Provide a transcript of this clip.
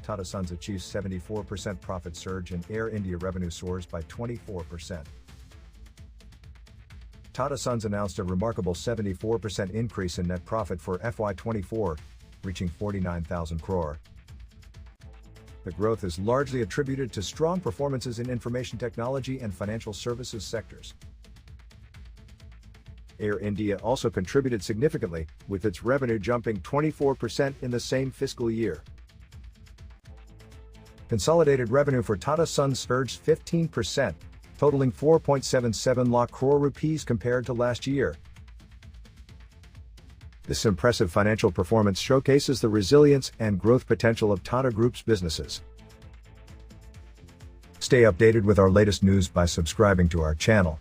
Tata Sons achieves 74% profit surge and Air India revenue soars by 24%. Tata Sons announced a remarkable 74% increase in net profit for FY24, reaching 49,000 crore. The growth is largely attributed to strong performances in information technology and financial services sectors. Air India also contributed significantly, with its revenue jumping 24% in the same fiscal year. Consolidated revenue for Tata Sons surged 15%, totaling 4.77 lakh crore rupees compared to last year. This impressive financial performance showcases the resilience and growth potential of Tata Group's businesses. Stay updated with our latest news by subscribing to our channel.